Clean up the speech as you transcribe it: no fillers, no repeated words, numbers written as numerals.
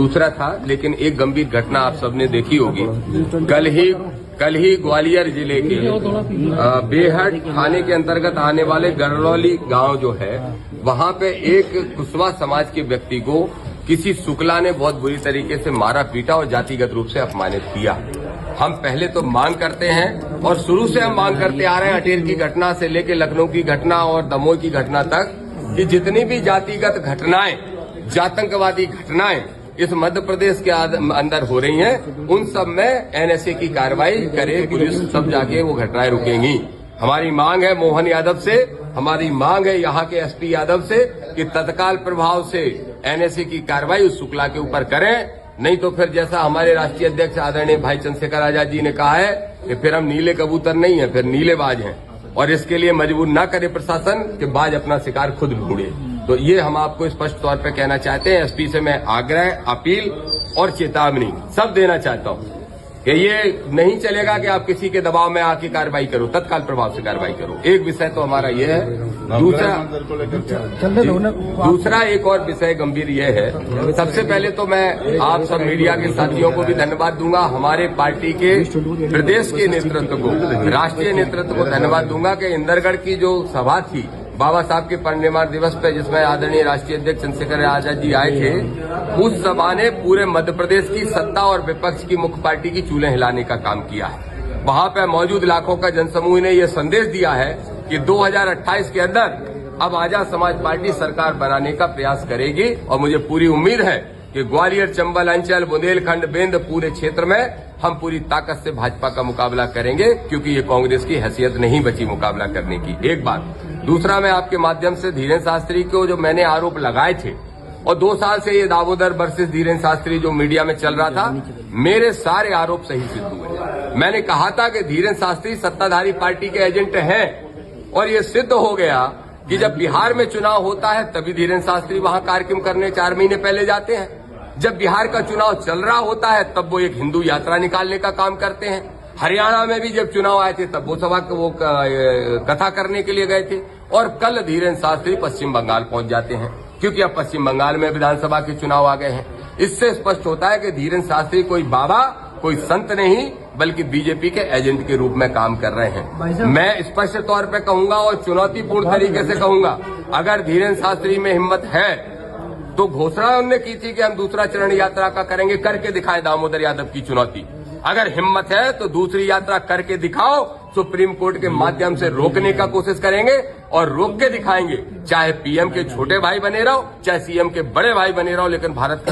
दूसरा था, लेकिन एक गंभीर घटना आप सबने देखी होगी। कल ही ग्वालियर जिले के बेहट थाने के अंतर्गत आने वाले गरलौली गांव जो है, वहां पे एक कुशवाहा समाज के व्यक्ति को किसी शुक्ला ने बहुत बुरी तरीके से मारा, पीटा और जातिगत रूप से अपमानित किया। हम पहले तो मांग करते हैं और शुरू से हम मांग करते आ रहे हैं, अटेर की घटना से लेकर लखनऊ की घटना और दमोह की घटना तक, कि जितनी भी जातिगत घटनाएं, जातंकवादी घटनाएं इस मध्य प्रदेश के अंदर हो रही हैं, उन सब में एनएसए की कार्रवाई करे पुलिस, तब जाके वो घटनाएं रुकेंगी। हमारी मांग है मोहन यादव से, हमारी मांग है यहाँ के एसपी यादव से कि तत्काल प्रभाव से एनएसए की कार्रवाई उस शुक्ला के ऊपर करें, नहीं तो फिर जैसा हमारे राष्ट्रीय अध्यक्ष आदरणीय भाई चंद्रशेखर आजाद जी ने कहा है कि फिर हम नीले कबूतर नहीं है, फिर नीलेबाज हैं, और इसके लिए मजबूर न करे प्रशासन कि बाज अपना शिकार खुद ढूंढे। तो ये हम आपको स्पष्ट तौर पे कहना चाहते हैं। एसपी से मैं आग्रह, अपील और चेतावनी सब देना चाहता हूं कि ये नहीं चलेगा कि आप किसी के दबाव में आके कार्रवाई करो, तत्काल प्रभाव से कार्रवाई करो। एक विषय तो हमारा ये है। दूसरा एक और विषय गंभीर ये है। सबसे पहले तो मैं आप सब मीडिया के साथियों को भी धन्यवाद दूंगा, हमारे पार्टी के प्रदेश के नेतृत्व को, राष्ट्रीय नेतृत्व को धन्यवाद दूंगा कि इंदरगढ़ की जो सभा थी बाबा साहब के परिनिर्वाण दिवस पे, जिसमें आदरणीय राष्ट्रीय अध्यक्ष चंद्रशेखर आजाद जी आए थे, उस सभा ने पूरे मध्य प्रदेश की सत्ता और विपक्ष की मुख्य पार्टी की चूल्हे हिलाने का काम किया है। वहां पे मौजूद लाखों का जनसमूह ने यह संदेश दिया है कि 2028 के अंदर अब आजाद समाज पार्टी सरकार बनाने का प्रयास करेगी, और मुझे पूरी उम्मीद है कि ग्वालियर, चंबल अंचल, बुंदेलखंड, बेंद पूरे क्षेत्र में हम पूरी ताकत से भाजपा का मुकाबला करेंगे, क्योंकि ये कांग्रेस की हैसियत नहीं बची मुकाबला करने की। एक बात। दूसरा, मैं आपके माध्यम से धीरेन्द्र शास्त्री को जो मैंने आरोप लगाए थे, और 2 साल से ये दामोदर वर्सेस धीरेन्द्र शास्त्री जो मीडिया में चल रहा था, मेरे सारे आरोप सही सिद्ध हुए। मैंने कहा था कि धीरेन्द्र शास्त्री सत्ताधारी पार्टी के एजेंट हैं, और ये सिद्ध हो गया कि जब बिहार में चुनाव होता है तभी धीरेन्द्र शास्त्री वहां कार्यक्रम करने 4 महीने पहले जाते हैं। जब बिहार का चुनाव चल रहा होता है तब वो एक हिंदू यात्रा निकालने का काम करते हैं। हरियाणा में भी जब चुनाव आए थे तब वो कथा करने के लिए गए थे, और कल धीरेन्द्र शास्त्री पश्चिम बंगाल पहुंच जाते हैं, क्योंकि अब पश्चिम बंगाल में विधानसभा के चुनाव आ गए हैं। इससे स्पष्ट होता है कि धीरेन्द्र शास्त्री कोई बाबा, कोई संत नहीं, बल्कि बीजेपी के एजेंट के रूप में काम कर रहे हैं। मैं स्पष्ट तौर पर कहूंगा और चुनौतीपूर्ण तरीके से कहूंगा, अगर धीरेन्द्र शास्त्री में हिम्मत है तो घोषणा उन्होंने की थी कि हम दूसरा चरण यात्रा का करेंगे, करके दिखाएं दामोदर यादव की चुनौती। अगर हिम्मत है तो दूसरी यात्रा करके दिखाओ, सुप्रीम कोर्ट के माध्यम से रोकने का कोशिश करेंगे और रोक के दिखाएंगे, चाहे पीएम के छोटे भाई बने रहो, चाहे सीएम के बड़े भाई बने रहो, लेकिन भारत का